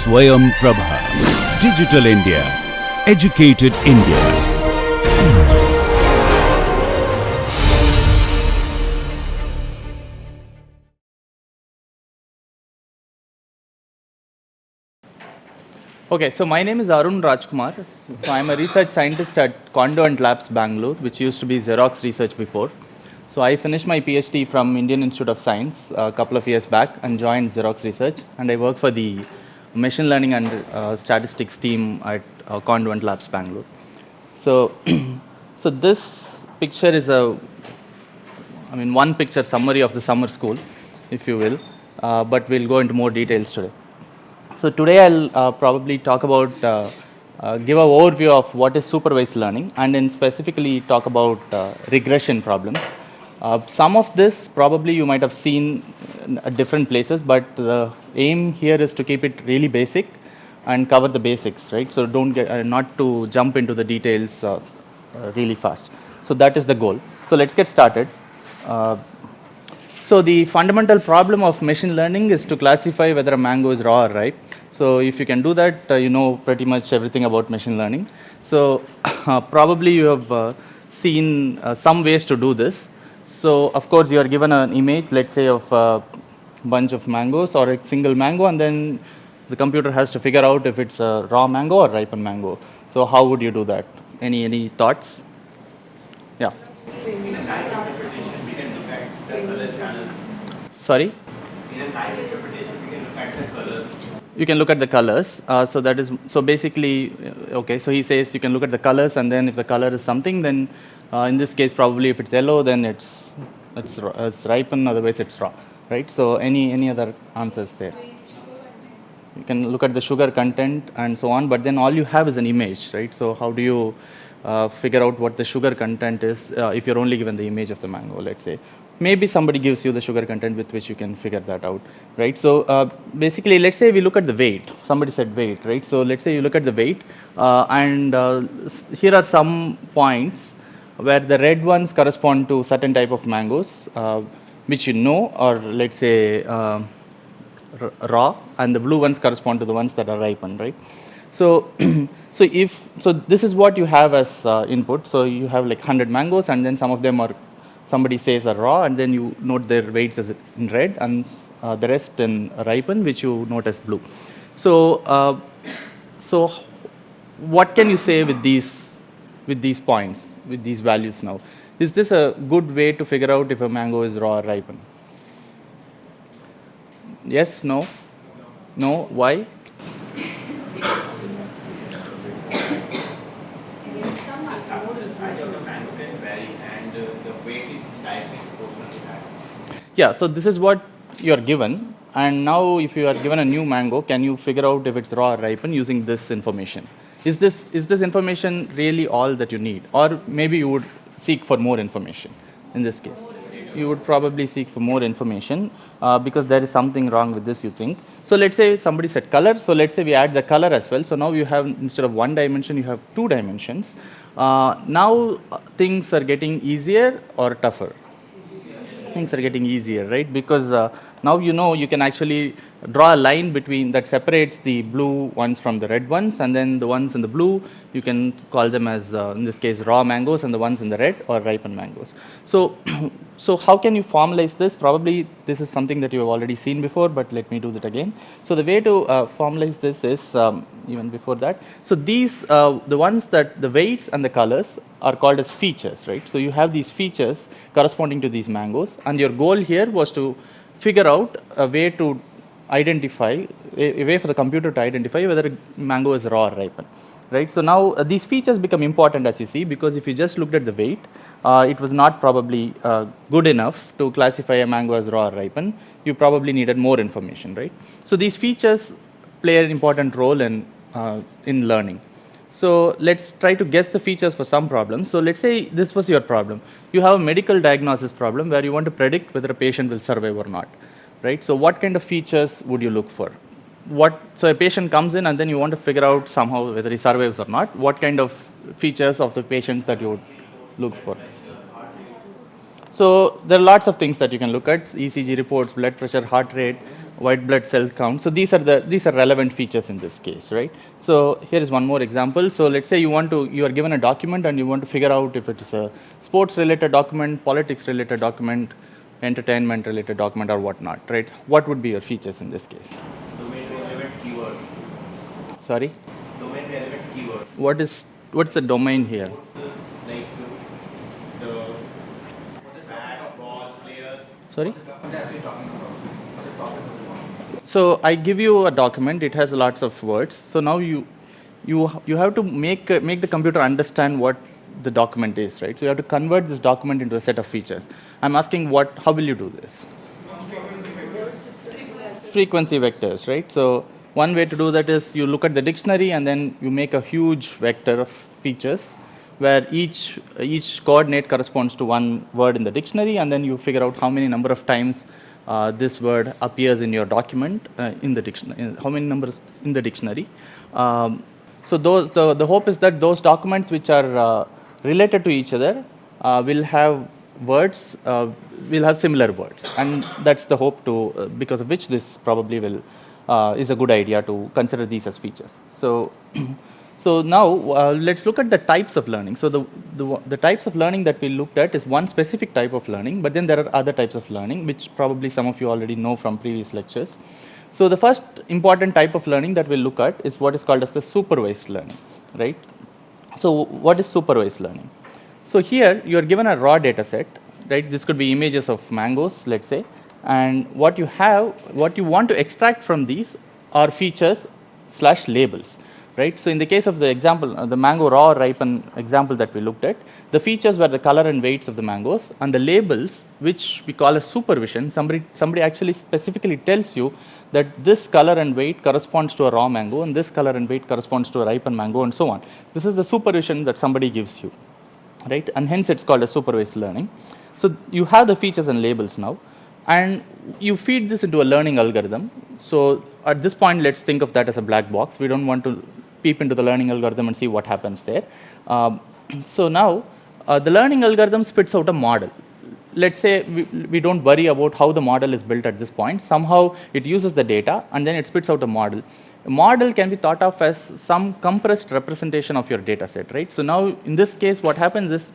Swayam Prabha. Digital India. Educated India. Okay, so my name is Arun Rajkumar. So I'm a research scientist at Conduent Labs, Bangalore, which used to be Xerox Research before. So I finished my PhD from Indian Institute of Science a couple of years back and joined Xerox Research. And I work for the machine learning and statistics team at Conduent Labs, Bangalore. So, so this picture is one picture summary of the summer school, if you will, but we'll go into more details today. So today I'll probably talk about, give an overview of what is supervised learning and then specifically talk about regression problems. Some of this probably you might have seen at different places, but the aim here is to keep it really basic and cover the basics, right? So don't get, not to jump into the details really fast. So that is the goal. So let's get started. So the fundamental problem of machine learning is to classify whether a mango is raw or ripe. So if you can do that, you know pretty much everything about machine learning. So probably you have seen some ways to do this. So of course you are given an image, let's say of a bunch of mangoes or a single mango, and then the computer has to figure out if it's a raw mango or ripened mango. So how would you do that? Any thoughts? Yeah. Sorry? In a time interpretation, we can look at the colors. You can look at the colors. So basically, okay, so he says you can look at the colors, and then if the color is something, then in this case, probably if it's yellow, then it's ripened, otherwise it's raw, right? So any other answers there? You can look at the sugar content and so on, but then all you have is an image, right? So how do you figure out what the sugar content is if you're only given the image of the mango, let's say? Maybe somebody gives you the sugar content with which you can figure that out, right? So basically, let's say we look at the weight. Somebody said weight, right? So let's say you look at the weight, and here are some points where the red ones correspond to certain type of mangoes, which you know, or let's say raw, and the blue ones correspond to the ones that are ripened, right? So, so this is what you have as input. So you have like 100 mangoes, and then some of them are, somebody says are raw, and then you note their weights as in red, and the rest in ripened, which you note as blue. So, so what can you say with these points, with these values now? Is this a good way to figure out if a mango is raw or ripened? Yes, no? No, why? Yeah, so this is what you are given, and now if you are given a new mango, can you figure out if it's raw or ripened using this information? Is this information really all that you need, or maybe you would seek for more information? In this case, you would probably seek for more information because there is something wrong with this, you think. So let's say somebody said color, so let's say we add the color as well. So now you have, instead of one dimension, you have two dimensions. Now things are getting easier or tougher? Things are getting easier, right? Because now you know you can actually draw a line between that separates the blue ones from the red ones, and then the ones in the blue you can call them as in this case raw mangoes, and the ones in the red or ripened mangoes. So so how can you formalize this? Probably this is something that you have already seen before, but let me do that again. So the way to formalize this is even before that. So these the ones that the weights and the colors are called as features, right? So you have these features corresponding to these mangoes, and your goal here was to figure out a way to identify, a way for the computer to identify whether a mango is raw or ripened, right? So now these features become important, as you see, because if you just looked at the weight, it was not probably good enough to classify a mango as raw or ripened. You probably needed more information, right? So these features play an important role in learning. So let's try to guess the features for some problems. So let's say this was your problem. You have a medical diagnosis problem where you want to predict whether a patient will survive or not, right? So what kind of features would you look for? So a patient comes in and then you want to figure out somehow whether he survives or not. What kind of features of the patients that you would look for? So there are lots of things that you can look at: ECG reports, blood pressure, heart rate. white blood cell count. So these are relevant features in this case, right? So here is one more example. So let's say you are given a document and you want to figure out if it is a sports related document, politics related document, entertainment related document, or whatnot, right? What would be your features in this case? Domain relevant keywords. Sorry, Domain relevant keywords. what's the domain here? Like the bat, ball, players. Sorry. So I give you a document. It has lots of words. So now you have to make the computer understand what the document is, right? So you have to convert this document into a set of features. I'm asking how will you do this? Frequency vectors, right? So one way to do that is you look at the dictionary and then you make a huge vector of features where each coordinate corresponds to one word in the dictionary, and then you figure out how many number of times this word appears in your document in the dictionary, how many numbers in the dictionary. So the hope is that those documents which are related to each other will have words, will have similar words, and that's the hope to because of which this probably will is a good idea to consider these as features. So so now let's look at the types of learning. So the types of learning that we looked at is one specific type of learning, but then there are other types of learning which probably some of you already know from previous lectures. So the first important type of learning that we'll look at is what is called as the supervised learning, right? So what is supervised learning? So here you are given a raw data set, right? This could be images of mangoes, let's say, and what you want to extract from these are features / labels, right? So in the case of the example, the mango raw ripen example that we looked at, the features were the color and weights of the mangoes, and the labels, which we call as supervision. Somebody actually specifically tells you that this color and weight corresponds to a raw mango, and this color and weight corresponds to a ripened mango, and so on. This is the supervision that somebody gives you, right? And hence it's called a supervised learning. So you have the features and labels now, and you feed this into a learning algorithm. So at this point, let's think of that as a black box. We don't want to peep into the learning algorithm and see what happens there. So now the learning algorithm spits out a model. Let's say we don't worry about how the model is built at this point. Somehow it uses the data and then it spits out a model. A model can be thought of as some compressed representation of your data set, right? So now in this case, what happens is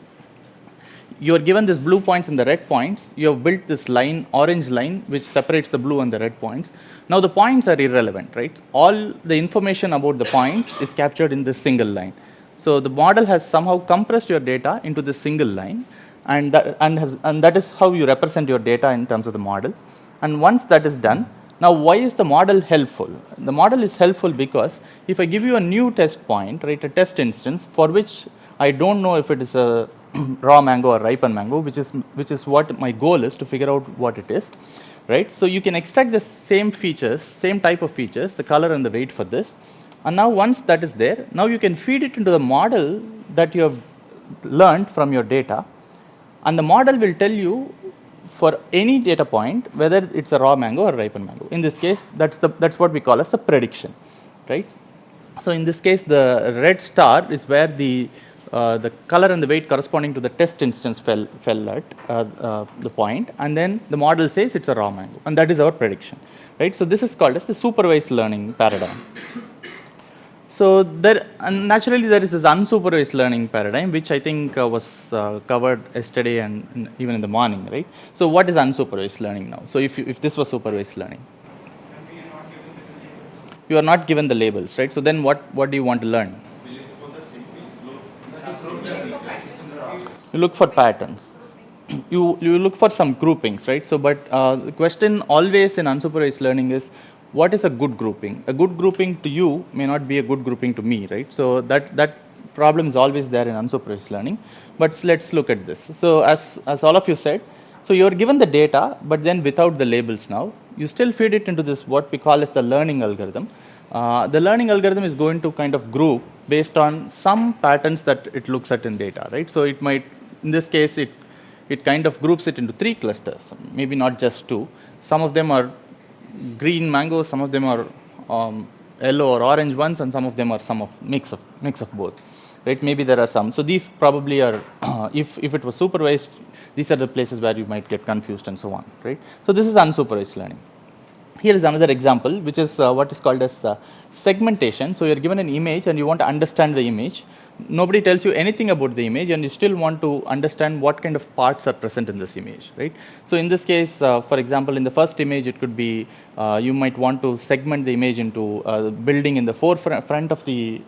you are given these blue points and the red points. You have built this line, orange line, which separates the blue and the red points. Now the points are irrelevant, right? All the information about the points is captured in this single line. So the model has somehow compressed your data into this single line, and that is how you represent your data in terms of the model. And once that is done, now why is the model helpful? The model is helpful because if I give you a new test point, right, a test instance for which I don't know if it is a raw mango or ripened mango, which is what my goal is, to figure out what it is, right? So you can extract the same features, same type of features, the color and the weight for this. And now once that is there, now you can feed it into the model that you have learned from your data, and the model will tell you for any data point whether it's a raw mango or ripened mango. In this case, that's what we call as the prediction, right? So in this case, the red star is where the color and the weight corresponding to the test instance fell at the point, and then the model says it's a raw mango, and that is our prediction, right? So this is called as the supervised learning paradigm. So naturally there is this unsupervised learning paradigm, which I think was covered yesterday and even in the morning, right? So what is unsupervised learning now? So if this was supervised learning, you are not given the labels, right? So then what do you want to learn? You look for patterns. You look for some groupings, right? So, but the question always in unsupervised learning is, what is a good grouping? A good grouping to you may not be a good grouping to me, right? So that problem is always there in unsupervised learning. But let's look at this. So as all of you said, so you are given the data, but then without the labels now, you still feed it into this what we call as the learning algorithm. The learning algorithm is going to kind of group based on some patterns that it looks at in data, right? So it might, in this case, it kind of groups it into 3 clusters, maybe not just 2. Some of them are green mangoes, some of them are yellow or orange ones, and some of them are mix of both, right? Maybe there are some. So these probably are, if it was supervised, these are the places where you might get confused and so on, right? So this is unsupervised learning. Here is another example, which is what is called as segmentation. So you're given an image and you want to understand the image. Nobody tells you anything about the image, and you still want to understand what kind of parts are present in this image, right? So in this case, for example, in the first image, it could be you might want to segment the image into building in the front of the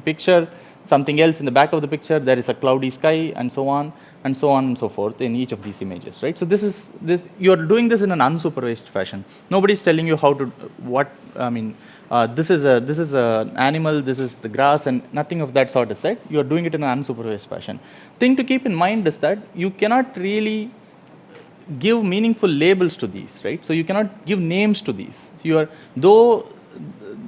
picture, something else in the back of the picture, there is a cloudy sky, and so on and so on and so forth in each of these images, right? So you are doing this in an unsupervised fashion. Nobody is telling you how to this is an animal, this is the grass, and nothing of that sort is said. You are doing it in an unsupervised fashion. Thing to keep in mind is that you cannot really give meaningful labels to these, right? So you cannot give names to these. Though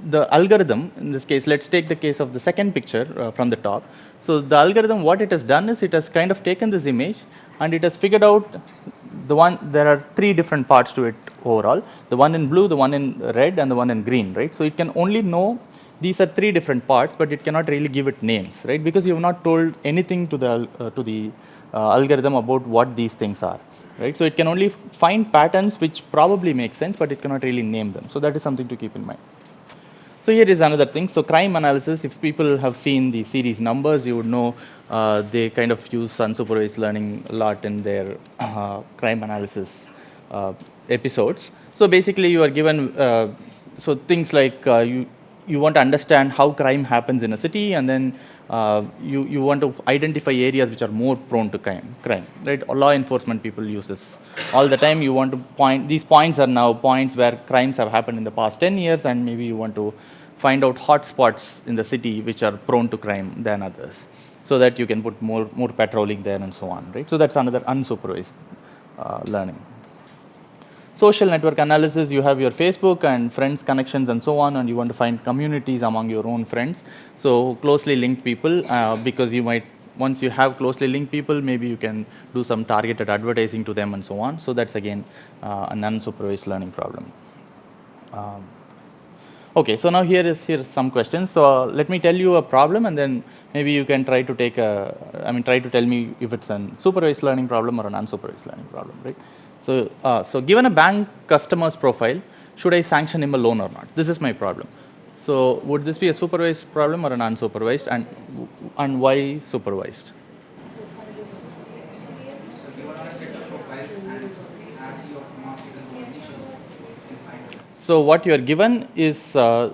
the algorithm, in this case, let's take the case of the second picture from the top. So the algorithm, what it has done is it has kind of taken this image and it has figured out there are three different parts to it overall. The one in blue, the one in red, and the one in green, right? So it can only know these are three different parts, but it cannot really give it names, right? Because you have not told anything to the algorithm about what these things are, right? So it can only find patterns which probably make sense, but it cannot really name them. So that is something to keep in mind. So here is another thing. So crime analysis, if people have seen the series Numbers, you would know they kind of use unsupervised learning a lot in their crime analysis episodes. So basically you are given, so things like you want to understand how crime happens in a city, and then you want to identify areas which are more prone to crime, right? Law enforcement people use this all the time. You want to point, these points are now points where crimes have happened in the past 10 years, and maybe you want to find out hotspots in the city which are prone to crime than others, so that you can put more patrolling there and so on, right? So that's another unsupervised learning. Social network analysis, you have your Facebook and friends connections and so on, and you want to find communities among your own friends. So closely linked people, because you might, once you have closely linked people, maybe you can do some targeted advertising to them and so on. So that's again an unsupervised learning problem. Okay, so now here is some questions. So let me tell you a problem, and then maybe you can try to try to tell me if it's a supervised learning problem or an unsupervised learning problem, right? So given a bank customer's profile, should I sanction him a loan or not? This is my problem. So would this be a supervised problem or an unsupervised, and why supervised? So what you are given is the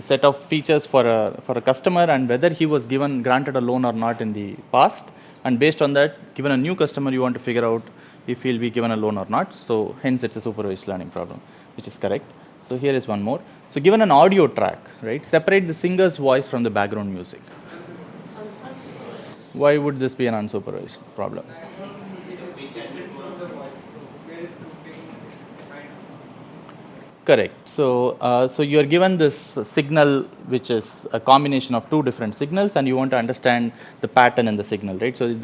set of features for a customer, and whether he was granted a loan or not in the past, and based on that, given a new customer, you want to figure out if he'll be given a loan or not. So hence it's a supervised learning problem, which is correct. So here is one more. So given an audio track, right, separate the singer's voice from the background music. Why would this be an unsupervised problem? Correct. So you are given this signal, which is a combination of two different signals, and you want to understand the pattern in the signal, right? So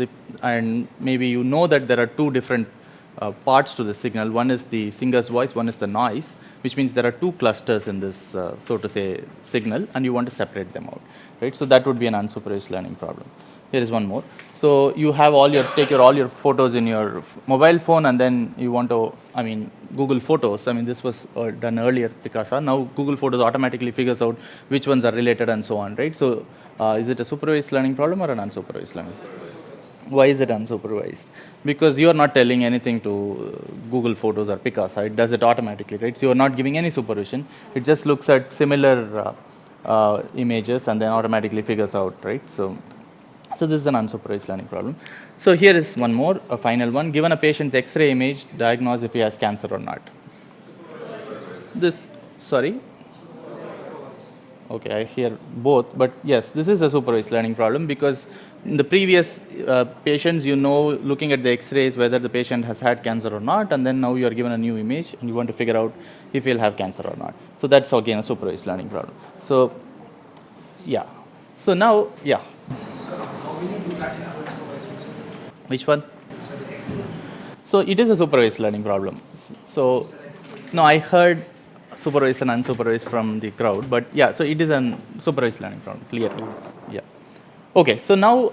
and maybe you know that there are two different parts to the signal. One is the singer's voice, one is the noise, which means there are two clusters in this, so to say, signal, and you want to separate them out, right? So that would be an unsupervised learning problem. Here is one more. So you have all your photos in your mobile phone, and then you want to, Google Photos. This was done earlier, Picasa. Now Google Photos automatically figures out which ones are related and so on, right? So is it a supervised learning problem or an unsupervised learning? Why is it unsupervised? Because you are not telling anything to Google Photos or Picasa. It does it automatically, right? So you are not giving any supervision. It just looks at similar images and then automatically figures out, right? So this is an unsupervised learning problem. So here is one more, a final one. Given a patient's X-ray image, diagnose if he has cancer or not. Okay, I hear both, but yes, this is a supervised learning problem, because in the previous patients, looking at the X-rays, whether the patient has had cancer or not, and then now you are given a new image and you want to figure out if he'll have cancer or not. So that's again a supervised learning problem. So yeah. So now, yeah. Which one? So it is a supervised learning problem. So no, I heard supervised and unsupervised from the crowd, but yeah, so it is a supervised learning problem, clearly. Yeah. Okay, so now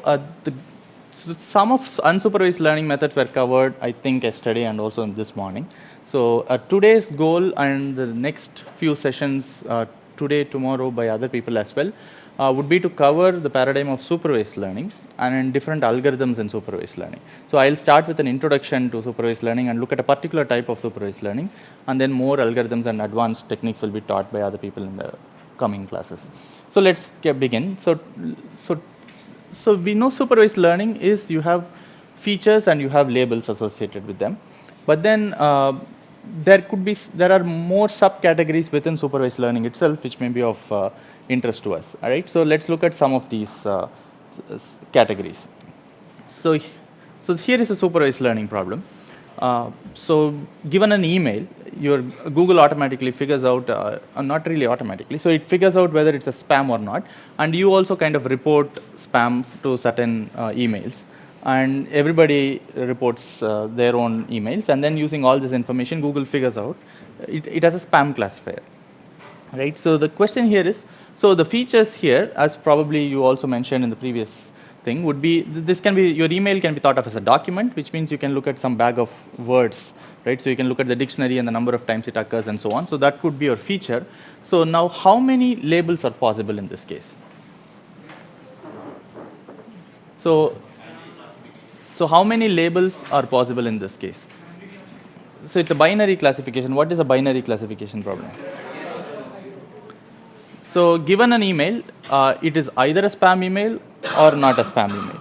some of unsupervised learning methods were covered, I think, yesterday and also this morning. So today's goal and the next few sessions, today, tomorrow, by other people as well, would be to cover the paradigm of supervised learning and different algorithms in supervised learning. So I'll start with an introduction to supervised learning and look at a particular type of supervised learning, and then more algorithms and advanced techniques will be taught by other people in the coming classes. So let's begin. So we know supervised learning is you have features and you have labels associated with them, but then there are more subcategories within supervised learning itself which may be of interest to us. All right, so let's look at some of these categories. So here is a supervised learning problem. So given an email, your Google automatically figures out, not really automatically, so it figures out whether it's a spam or not, and you also kind of report spam to certain emails, and everybody reports their own emails, and then using all this information, Google figures out it has a spam classifier, right? So the question here is, so the features here, as probably you also mentioned in the previous thing, would be, this can be, your email can be thought of as a document, which means you can look at some bag of words, right? So you can look at the dictionary and the number of times it occurs and so on. So that could be your feature. So now how many labels are possible in this case? So how many labels are possible in this case? So it's a binary classification. What is a binary classification problem? So given an email, it is either a spam email or not a spam email,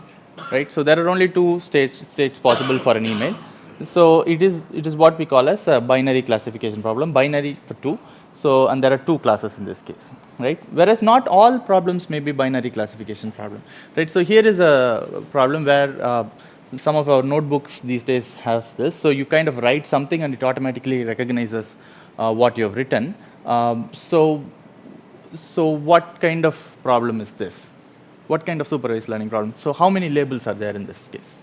right? So there are only two states possible for an email. So it is what we call as a binary classification problem, binary for two. So, and there are two classes in this case, right? Whereas not all problems may be binary classification problem, right? So here is a problem where some of our notebooks these days has this. So you kind of write something and it automatically recognizes what you have written. So what kind of problem is this? What kind of supervised learning problem? So how many labels are there in this case?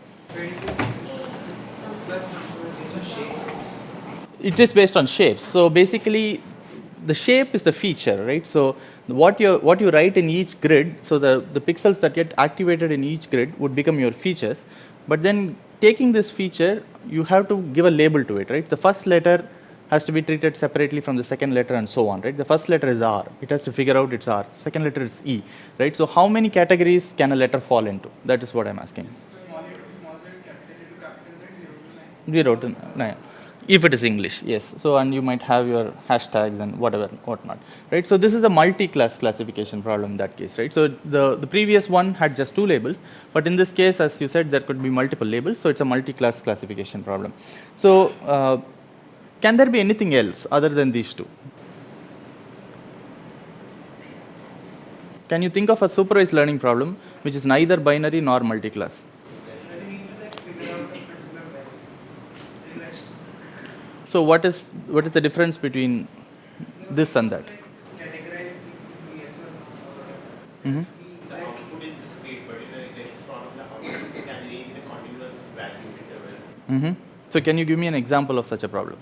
It is based on shapes. So basically, the shape is the feature, right? So what you write in each grid, so the pixels that get activated in each grid would become your features. But then taking this feature, you have to give a label to it, right? The first letter has to be treated separately from the second letter and so on, right? The first letter is R. It has to figure out it's R. Second letter is E, right? So how many categories can a letter fall into? That is what I'm asking. 0 to 9. If it is English, yes. So, and you might have your hashtags and whatnot, right? So this is a multi-class classification problem in that case, right? So the previous one had just two labels, but in this case, as you said, there could be multiple labels. So it's a multi-class classification problem. So can there be anything else other than these two? Can you think of a supervised learning problem which is neither binary nor multi-class? So what is the difference between this and that? Mm-hmm. The output is discrete, but in a regression problem, the output can range in a continuous value interval. Mm-hmm. So can you give me an example of such a problem?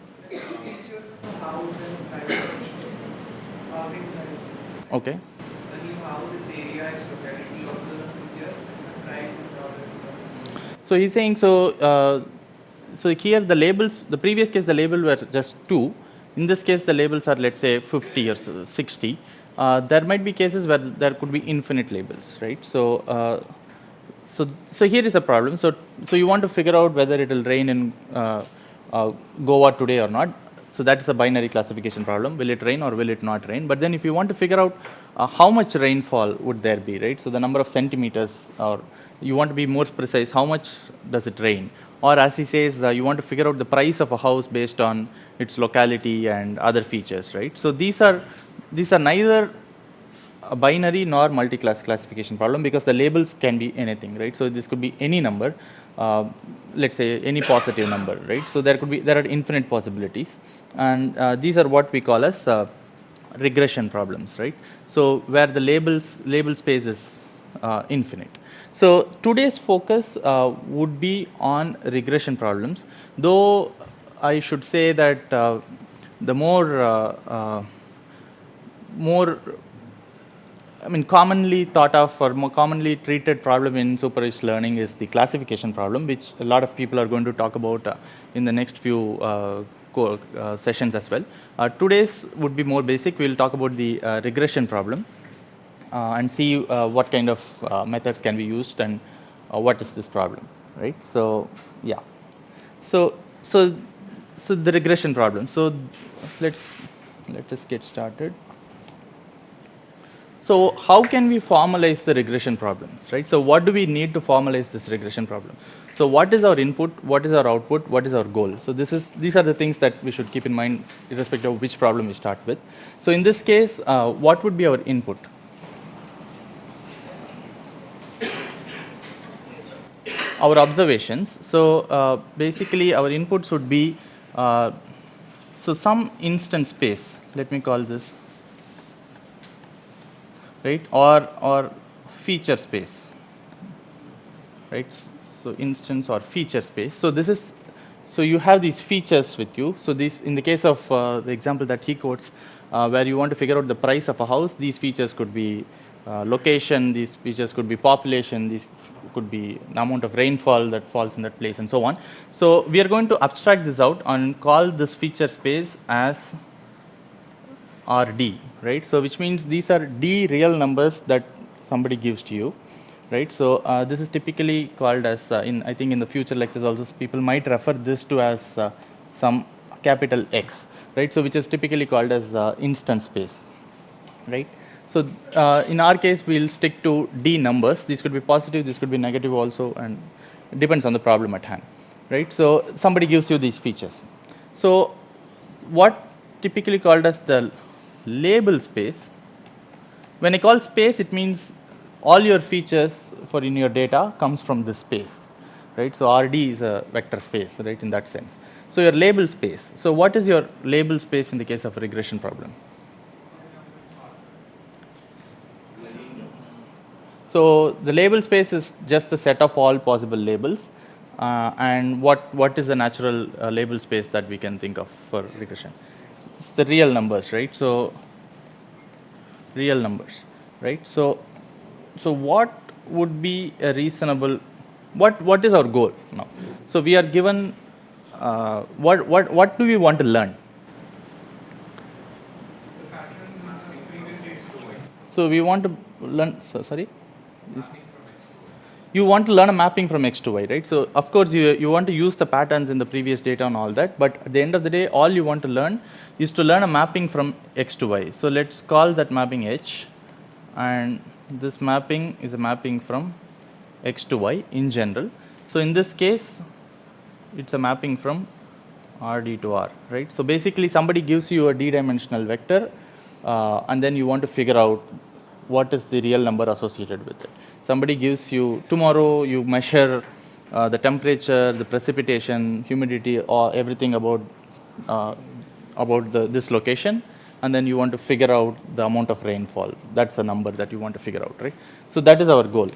Okay. So he's saying, so here the labels, the previous case the label were just 2. In this case the labels are, let's say, 50 or 60. There might be cases where there could be infinite labels, right? So here is a problem. So you want to figure out whether it will rain in Goa today or not. So that is a binary classification problem. Will it rain or will it not rain? But then if you want to figure out how much rainfall would there be, right? So the number of centimeters, or you want to be more precise, how much does it rain? Or as he says, you want to figure out the price of a house based on its locality and other features, right? So these are neither a binary nor multi-class classification problem, because the labels can be anything, right? So this could be any number, let's say any positive number, right? So there are infinite possibilities, and these are what we call as regression problems, right? So where the label space is infinite. So today's focus would be on regression problems, though I should say that the more commonly thought of or more commonly treated problem in supervised learning is the classification problem, which a lot of people are going to talk about in the next few sessions as well. Today's would be more basic. We'll talk about the regression problem and see what kind of methods can be used and what is this problem, right? So yeah, so the regression problem. So let us get started. So how can we formalize the regression problem, right? So what do we need to formalize this regression problem? So what is our input? What is our output? What is our goal? So these are the things that we should keep in mind irrespective of which problem we start with. So in this case, what would be our input? Our observations. So basically our inputs would be, so some instant space, let me call this, right, or feature space, right? So instance or feature space. So this is, so you have these features with you. So this, in the case of the example that he quotes, where you want to figure out the price of a house, these features could be location, these features could be population, these could be the amount of rainfall that falls in that place and so on. So we are going to abstract this out and call this feature space as RD, right? So which means these are D real numbers that somebody gives to you, right? So this is typically called as, I think in the future lectures also people might refer this to as some capital X, right? So which is typically called as instance space, right? So in our case, we'll stick to D numbers. These could be positive, this could be negative also, and it depends on the problem at hand, right? So somebody gives you these features. So what typically called as the label space, when I call space, it means all your features for in your data comes from this space, right? So RD is a vector space, right, in that sense. So your label space. So what is your label space in the case of a regression problem? So the label space is just the set of all possible labels. And what is the natural label space that we can think of for regression? It's the real numbers, right? So real numbers, right? So what would be a reasonable, what is our goal now? So we are given, what do we want to learn? So we want to learn, sorry? You want to learn a mapping from X to Y, right? So of course you want to use the patterns in the previous data and all that, but at the end of the day, all you want to learn is to learn a mapping from X to Y. So let's call that mapping H, and this mapping is a mapping from X to Y in general. So in this case, it's a mapping from RD to R, right? So basically somebody gives you a d-dimensional vector, and then you want to figure out what is the real number associated with it. Somebody gives you, tomorrow you measure the temperature, the precipitation, humidity, or everything about this location, and then you want to figure out the amount of rainfall. That's a number that you want to figure out, right? So that is our goal.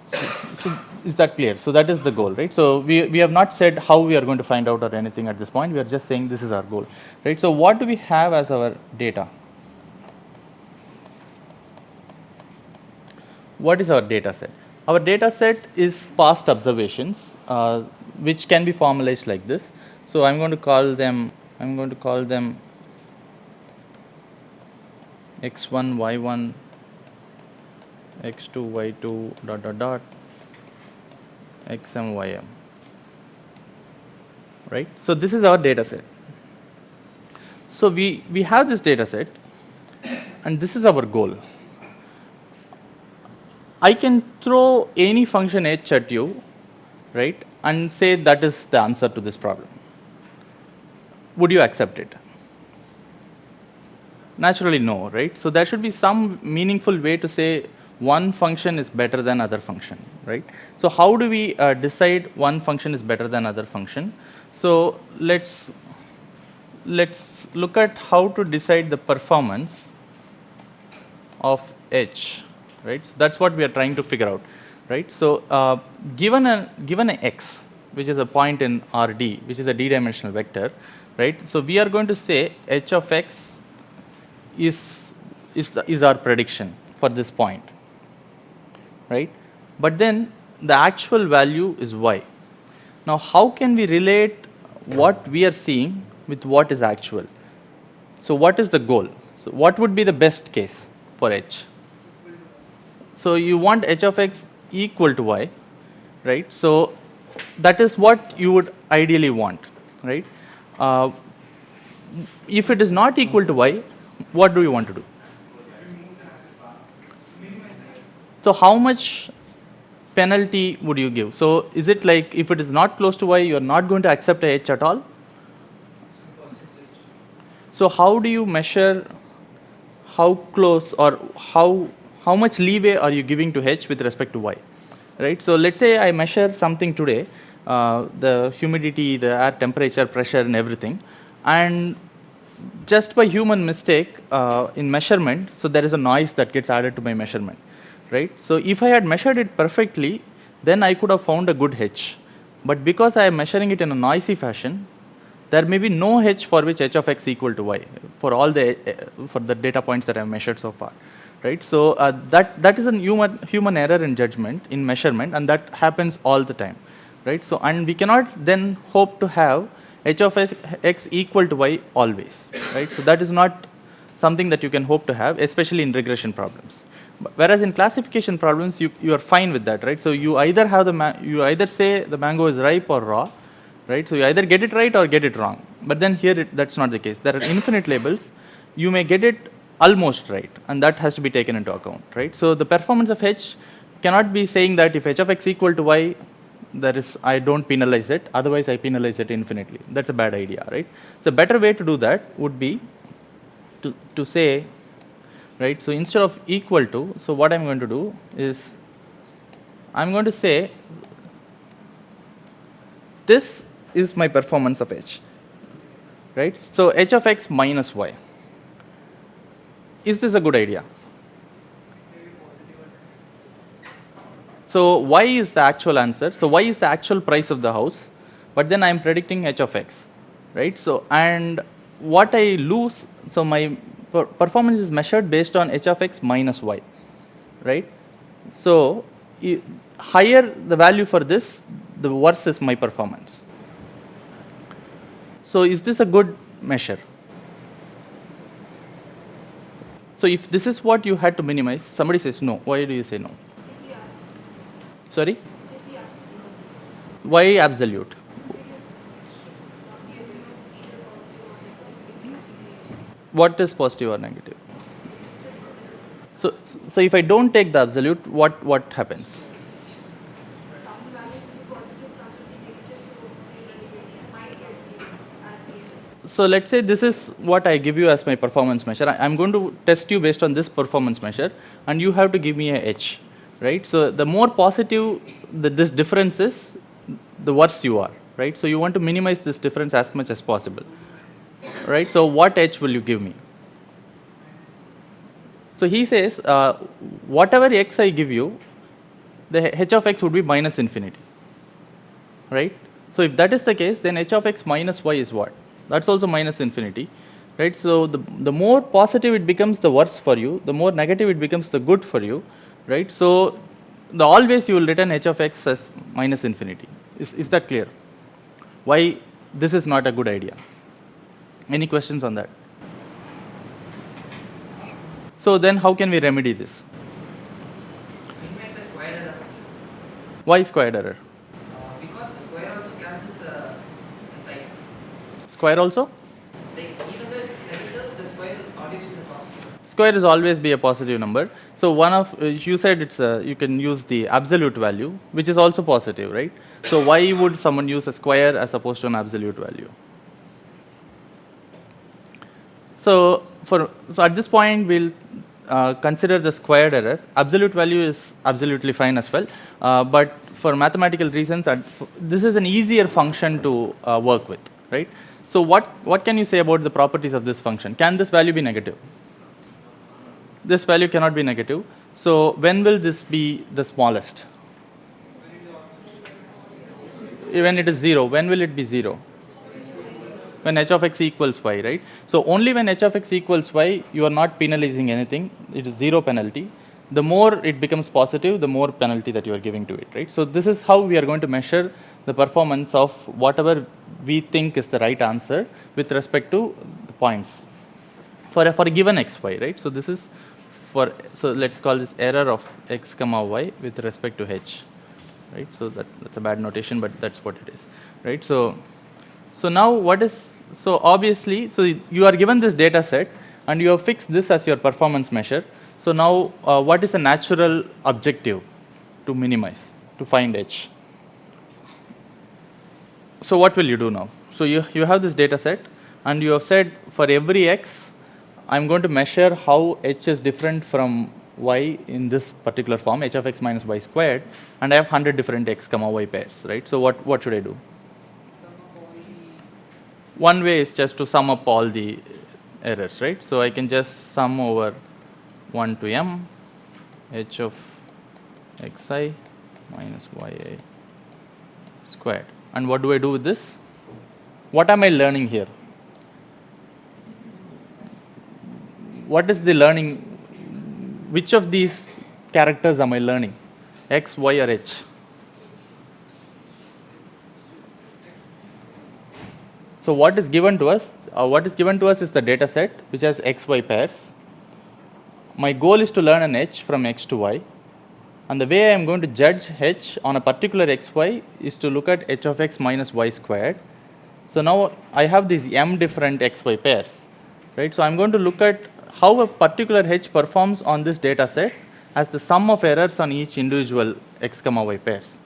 So is that clear? So that is the goal, right? So we have not said how we are going to find out or anything at this point. We are just saying this is our goal, right? So what do we have as our data? What is our data set? Our data set is past observations, which can be formalized like this. So I'm going to call them x1, y1, x2, y2, dot, dot, dot, xm, ym, right? So this is our data set. So we have this data set, and this is our goal. I can throw any function h at you, right, and say that is the answer to this problem. Would you accept it? Naturally, no, right? So there should be some meaningful way to say one function is better than other function, right? So how do we decide one function is better than other function? So let's look at how to decide the performance of h. Right? So that's what we are trying to figure out, right? So given a x, which is a point in RD, which is a d-dimensional vector, right? So we are going to say h of x is our prediction for this point, right? But then the actual value is y. Now how can we relate what we are seeing with what is actual. So what is the goal? So what would be the best case for h? So you want h of x equal to y, right? So that is what you would ideally want, right? If it is not equal to y, what do you want to do? So how much penalty would you give? So is it like if it is not close to y, you are not going to accept a h at all? So how do you measure how close or how much leeway are you giving to h with respect to y, right? So let's say I measure something today, the humidity, the air temperature, pressure and everything, and just by human mistake in measurement, so there is a noise that gets added to my measurement, right? So if I had measured it perfectly, then I could have found a good h. But because I am measuring it in a noisy fashion, there may be no h for which h of x equal to y for all the for the data points that I have measured so far, right? So that is a human error in judgment in measurement, and that happens all the time, right? So and we cannot then hope to have h of x equal to y always, right? So that is not something that you can hope to have, especially in regression problems. Whereas in classification problems, you are fine with that, right? So you either have you either say the mango is ripe or raw, right? So you either get it right or get it wrong. But then here that's not the case. There are infinite labels. You may get it almost right, and that has to be taken into account, right? So the performance of h cannot be saying that if h of x equal to y, I don't penalize it, otherwise I penalize it infinitely. That's a bad idea, right? The better way to do that would be to say, right? So instead of equal to, so what I'm going to do is I'm going to say this is my performance of h, right? So h of x minus y. Is this a good idea? So y is the actual answer. So y is the actual price of the house, but then I am predicting h of x, right? So and what I lose, so my performance is measured based on h of x minus y, right? So higher the value for this, the worse is my performance. So is this a good measure? So if this is what you had to minimize, somebody says no. Why do you say no? Sorry? Why absolute? What is positive or negative? So if I don't take the absolute, what happens? Some values will be positive, some will be negative, so might get zero as given. So let's say this is what I give you as my performance measure. I'm going to test you based on this performance measure, and you have to give me a h, right? So the more positive this difference is, the worse you are, right? So you want to minimize this difference as much as possible, right? So what h will you give me? So he says, whatever x I give you, the h of x would be minus infinity, right? So if that is the case, then h of x minus y is what? That's also minus infinity, right? So the more positive it becomes, the worse for you. The more negative it becomes, the good for you, right? So always you will return h of x as minus infinity. Is that clear? Why this is not a good idea? Any questions on that? So then how can we remedy this? Minimize the square error. Why squared error? Because the square also cancels the sign. Square also? Like even though it's negative, the square will always be the positive. Square is always be a positive number. So one of you said it's you can use the absolute value, which is also positive, right? So why would someone use a square as opposed to an absolute value? So at this point we'll consider the squared error. Absolute value is absolutely fine as well, but for mathematical reasons, this is an easier function to work with, right? So what can you say about the properties of this function? Can this value be negative? This value cannot be negative. So when will this be the smallest? When it is 0. When will it be 0? When h of x equals y, right? So only when h of x equals y, you are not penalizing anything. It is 0 penalty. The more it becomes positive, the more penalty that you are giving to it, right? So this is how we are going to measure the performance of whatever we think is the right answer with respect to the points for a given xy, right? So this is for, so let's call this error of x comma y with respect to h, right? So that's a bad notation, but that's what it is, right? So now what is, so obviously, so you are given this data set and you have fixed this as your performance measure. So now what is the natural objective to minimize, to find h? So what will you do now? So you have this data set and you have said for every x, I'm going to measure how h is different from y in this particular form, h of x minus y squared, and I have 100 different x comma y pairs, right? So what should I do? One way is just to sum up all the errors, right? So I can just sum over 1 to m h of xi minus yi squared. And what do I do with this? What am I learning here? What is the learning? Which of these characters am I learning? X, Y, or H? So what is given to us? What is given to us is the data set which has x, y pairs. My goal is to learn an h from x to y. And the way I am going to judge h on a particular xy is to look at h of x minus y squared. So now I have these m different xy pairs, right? So I'm going to look at how a particular h performs on this data set as the sum of errors on each individual x comma y pairs,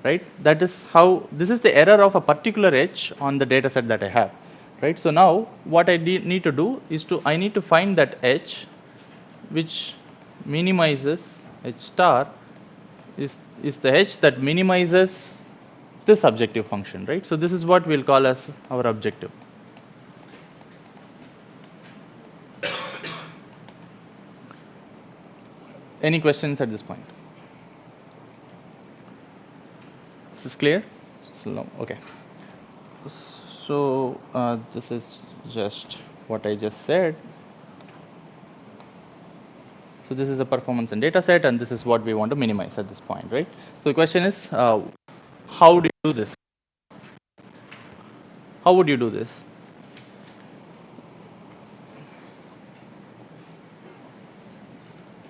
right? That is how, this is the error of a particular h on the data set that I have, right? So now what I need to do is I need to find that h which minimizes h star is the h that minimizes this objective function, right? So this is what we'll call as our objective. Any questions at this point? This is clear? So, no, okay. So this is just what I just said. So this is a performance and data set, and this is what we want to minimize at this point, right? So the question is, how do you do this? How would you do this?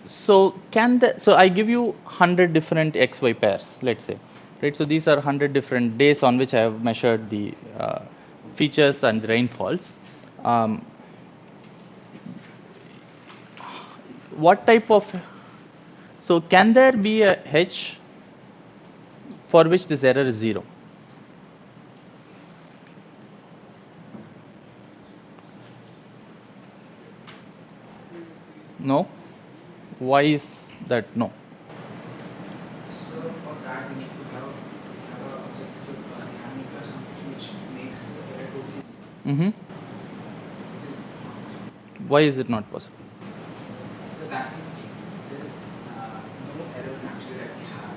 So so I give you 100 different xy pairs, let's say, right? So these are 100 different days on which I have measured the features and the rainfalls. What type of, so can there be a h for which this error is 0? No? Why is that no? So for that we need to have an objective parameter, something which makes the error totally zero. Which is Why is it not possible? so that means there is no error actually that we have.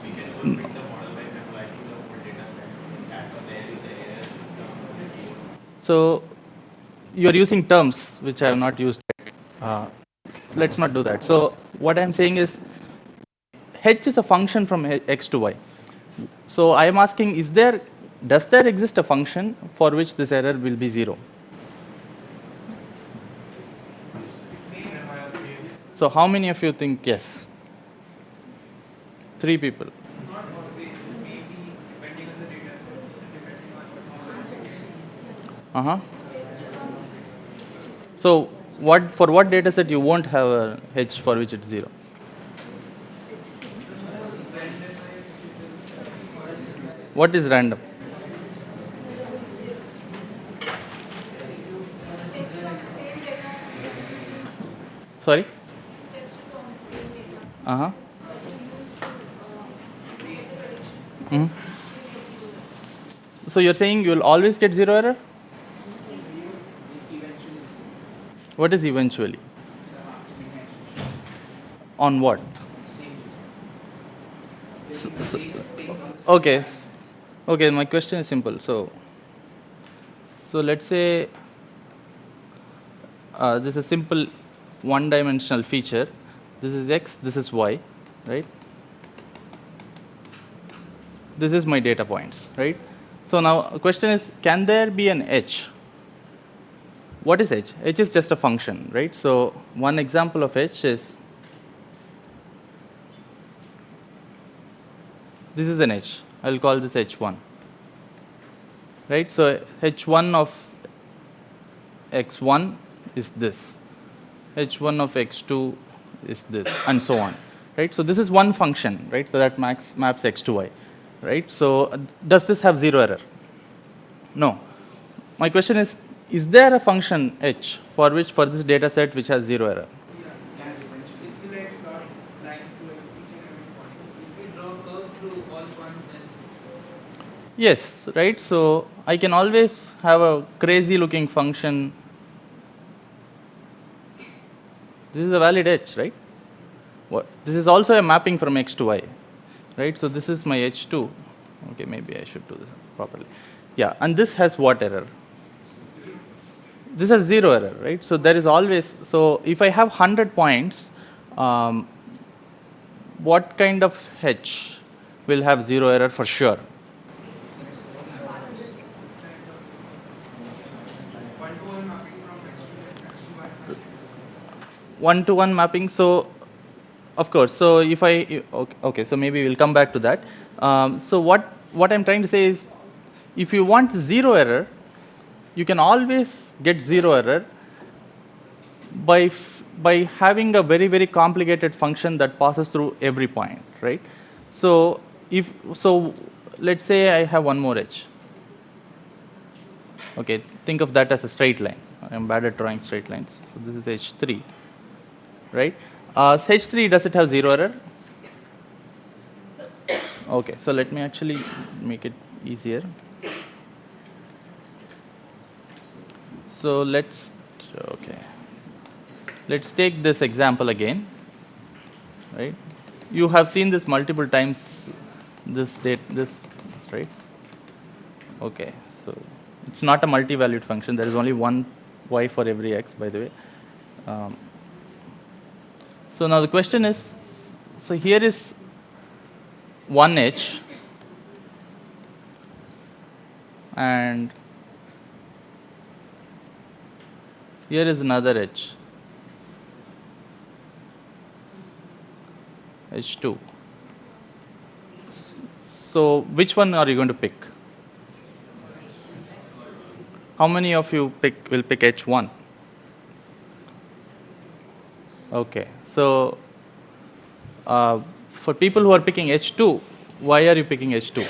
We can go fix the model by analyzing the whole data set. That's where the error is zero. So you are using terms which I have not used yet. Let's not do that. So what I'm saying is h is a function from x to y. So I am asking, does there exist a function for which this error will be 0? So how many of you think yes? 3 people. Not always, maybe depending on the data set, depending on Uh-huh. So for what data set you won't have a h for which it's 0? What is random? Sorry? Uh-huh. So you're saying you will always get 0 error? eventually. What is eventually? So after we can On what? see So- things on the Okay. Okay, my question is simple. So let's say this is a simple one-dimensional feature. This is x, this is y, right? this is my data points, right? So now the question is, can there be an h? What is h? H is just a function, right? So one example of h is, this is an h. I'll call this h1, right? So h1 of x1 is this, h1 of x2 is this, and so on, right? So this is one function, right? So that maps x to y, right? So does this have zero error? No. My question is there a function h for this data set which has zero error? Yeah, can eventually. If we like draw line through each and every point, if we draw curve through all points, then Yes, right? So I can always have a crazy looking function. This is a valid h, right? This is also a mapping from x to y, right? So this is my h2. Okay, maybe I should do this properly. Yeah, and this has what error? This has zero error, right? So there is always, so if I have 100 points, what kind of h will have zero error for sure? One-to-one mapping. So of course, so if I, okay, so maybe we'll come back to that. So what I'm trying to say is, if you want zero error, you can always get zero error by having a very, very complicated function that passes through every point, right? So let's say I have one more h. Okay, think of that as a straight line. I'm bad at drawing straight lines. So this is h3, right? So h3, does it have zero error? Okay, so let me actually make it easier. So let's take this example again, right? You have seen this multiple times, this, right? Okay, so it's not a multi-valued function. There is only one y for every x, by the way. So now the question is, so here is one h, and here is another h, h2. So which one are you going to pick? How many of you will pick h1? Okay, so for people who are picking h2, why are you picking h2?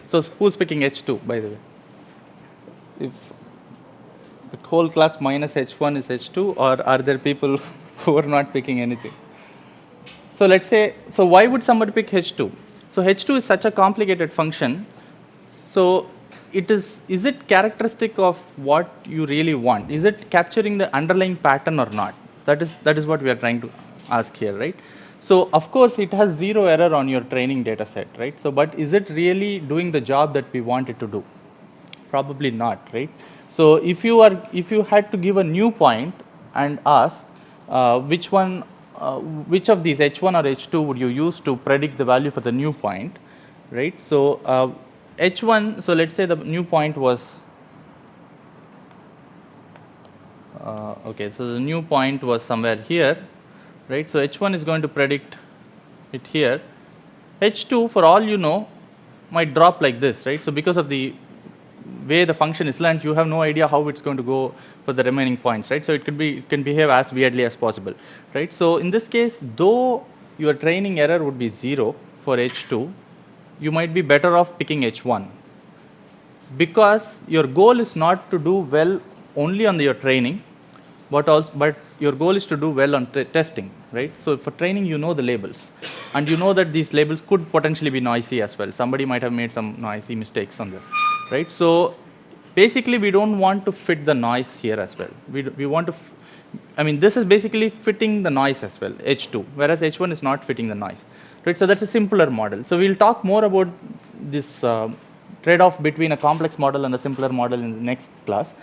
So who's picking h2, by the way? If the whole class minus h1 is h2, or are there people who are not picking anything? So let's say, so why would somebody pick h2? So h2 is such a complicated function. So is it characteristic of what you really want? Is it capturing the underlying pattern or not? That is what we are trying to ask here, right? So of course it has zero error on your training data set, right? So but is it really doing the job that we want it to do? Probably not, right? So if you had to give a new point and ask which of these h1 or h2 would you use to predict the value for the new point, right? So h1, so let's say the new point was, okay, so the new point was somewhere here, right? So h1 is going to predict it here. h2, for all you know, might drop like this, right? So because of the way the function is learned, you have no idea how it's going to go for the remaining points, right? So it can behave as weirdly as possible, right? So in this case, though your training error would be 0 for h2, you might be better off picking h1, because your goal is not to do well only on your training, but your goal is to do well on testing, right? So for training, you know the labels, and you know that these labels could potentially be noisy as well. Somebody might have made some noisy mistakes on this, right? So basically, we don't want to fit the noise here as well. We want to, I mean, this is basically fitting the noise as well, h2, whereas h1 is not fitting the noise, right? So that's a simpler model. So we'll talk more about this trade-off between a complex model and a simpler model in the next class.